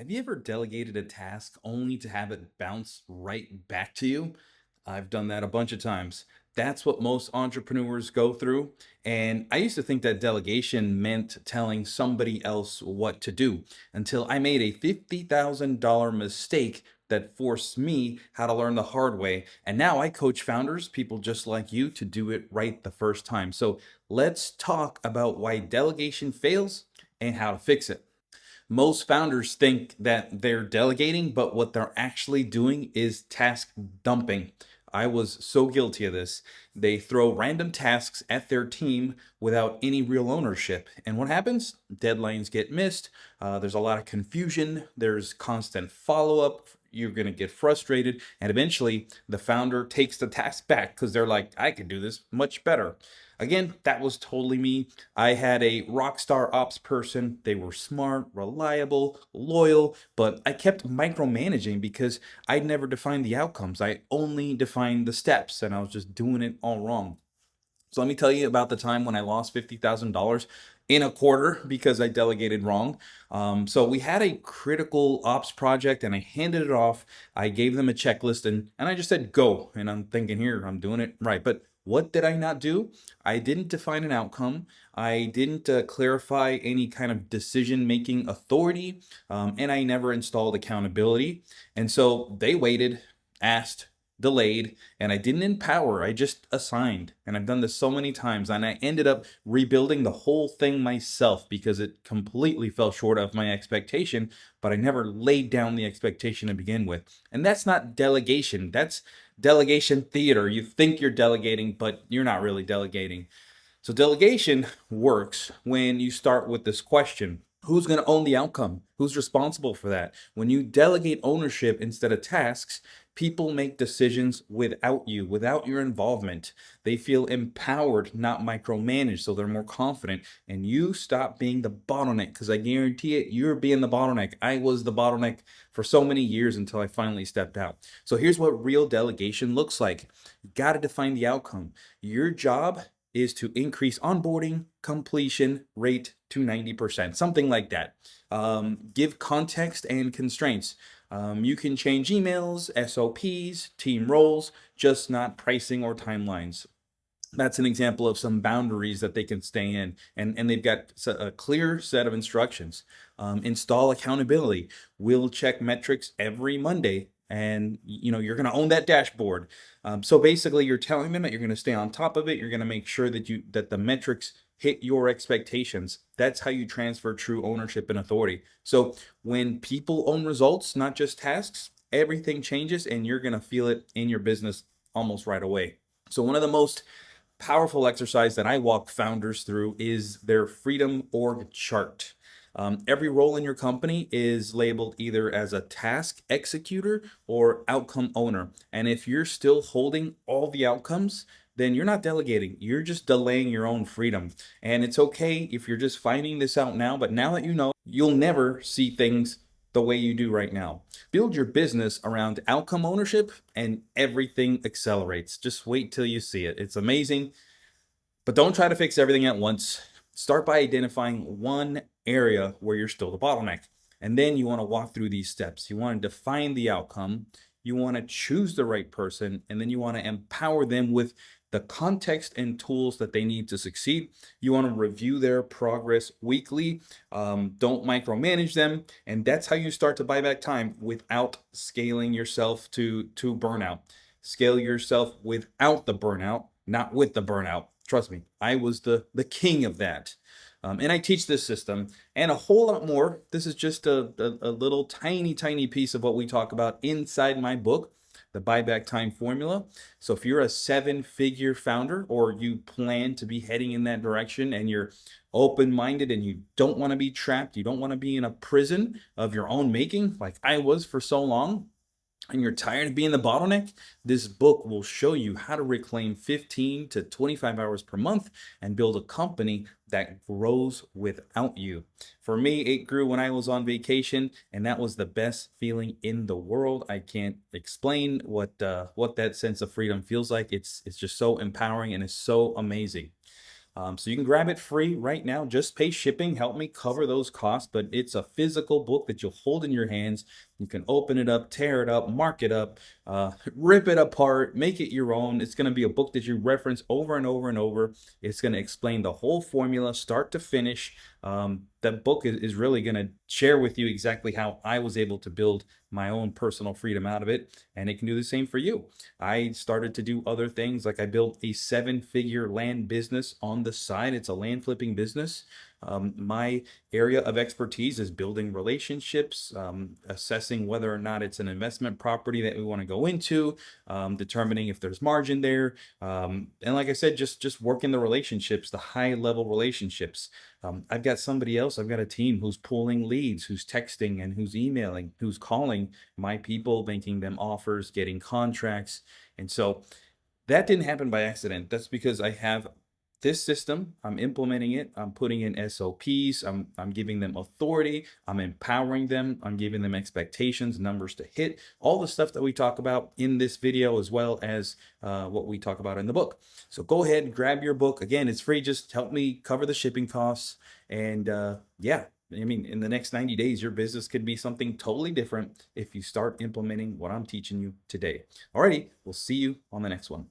Have you ever delegated a task only to have it bounce right back to you? I've done that a bunch of times. That's what most entrepreneurs go through. And I used to think that delegation meant telling somebody else what to do until I made a $50,000 mistake that forced me how to learn the hard way. And now I coach founders, people just like you, to do it right the first time. So let's talk about why delegation fails and how to fix it. Most founders think that they're delegating, but what they're actually doing is task dumping. I was so guilty of this. They throw random tasks at their team without any real ownership. And what happens? Deadlines get missed. There's a lot of confusion. There's constant follow up. You're going to get frustrated. And eventually, the founder takes the task back because they're like, I can do this much better. Again, that was totally me. I had a rock star ops person. They were smart, reliable, loyal, but I kept micromanaging because I'd never defined the outcomes. I only defined the steps and I was just doing it all wrong. So let me tell you about the time when I lost $50,000 in a quarter because I delegated wrong. So we had a critical ops project and I handed it off. I gave them a checklist and I just said, go. And I'm thinking here, I'm doing it right. But what did I not do? I didn't define an outcome. I didn't clarify any kind of decision making authority. And I never installed accountability. And so they waited, asked, delayed, and I didn't empower, I just assigned. And I've done this so many times, and I ended up rebuilding the whole thing myself because it completely fell short of my expectation, but I never laid down the expectation to begin with. And that's not delegation, that's delegation theater. You think you're delegating, but you're not really delegating. So delegation works when you start with this question. Who's going to own the outcome? Who's responsible for that? When you delegate ownership instead of tasks, people make decisions without you, without your involvement. They feel empowered, not micromanaged, so they're more confident. And you stop being the bottleneck because I guarantee it, you're being the bottleneck. I was the bottleneck for so many years until I finally stepped out. So here's what real delegation looks like. You got to define the outcome. Your job is to increase onboarding completion rate to 90%, something like that. Give context and constraints. You can change emails, SOPs, team roles, just not pricing or timelines. That's an example of some boundaries that they can stay in, and they've got a clear set of instructions. Install accountability. We'll check metrics every Monday, and you're going to own that dashboard. So basically, you're telling them that you're going to stay on top of it. You're going to make sure that the metrics hit your expectations. That's how you transfer true ownership and authority. So when people own results, not just tasks, everything changes, and you're going to feel it in your business almost right away. So one of the most powerful exercise that I walk founders through is their freedom org chart. Every role in your company is labeled either as a task executor or outcome owner. And if you're still holding all the outcomes, then you're not delegating. You're just delaying your own freedom. And it's okay if you're just finding this out now, but now that you know, you'll never see things the way you do right now. Build your business around outcome ownership and everything accelerates. Just wait till you see it. It's amazing, but don't try to fix everything at once. Start by identifying one area where you're still the bottleneck. And then you want to walk through these steps. You want to define the outcome, you want to choose the right person, and then you want to empower them with the context and tools that they need to succeed. You want to review their progress weekly. Don't micromanage them. And that's how you start to buy back time without scaling yourself to burnout. Scale yourself without the burnout, not with the burnout. Trust me, I was the king of that. And I teach this system and a whole lot more. This is just a little tiny piece of what we talk about inside my book, the Buyback Time Formula. So if you're a 7-figure founder or you plan to be heading in that direction and you're open-minded and you don't want to be trapped, you don't want to be in a prison of your own making like I was for so long, and you're tired of being the bottleneck, this book will show you how to reclaim 15 to 25 hours per month and build a company that grows without you. For me, it grew when I was on vacation, and that was the best feeling in the world. I can't explain what that sense of freedom feels like. It's just so empowering and it's so amazing. So you can grab it free right now. Just pay shipping, help me cover those costs. But it's a physical book that you'll hold in your hands. You can open it up, tear it up, mark it up, rip it apart, make it your own. It's going to be a book that you reference over and over and over. It's going to explain the whole formula, start to finish. That book is really going to share with you exactly how I was able to build my own personal freedom out of it, and it can do the same for you. I started to do other things, like I built a 7-figure land business on the side. It's a land flipping business. My area of expertise is building relationships, assessing whether or not it's an investment property that we want to go into, determining if there's margin there, and like I said, just working the relationships, the high level relationships. I've got somebody else, I've got a team who's pulling leads, who's texting and who's emailing, who's calling my people, making them offers, getting contracts. And so that didn't happen by accident. That's because I have this system, I'm implementing it, I'm putting in SOPs, I'm giving them authority, I'm empowering them, I'm giving them expectations, numbers to hit, all the stuff that we talk about in this video, as well as what we talk about in the book. So go ahead and grab your book. Again, it's free. Just help me cover the shipping costs. And yeah, I mean, in the next 90 days, your business could be something totally different if you start implementing what I'm teaching you today. Alrighty, we'll see you on the next one.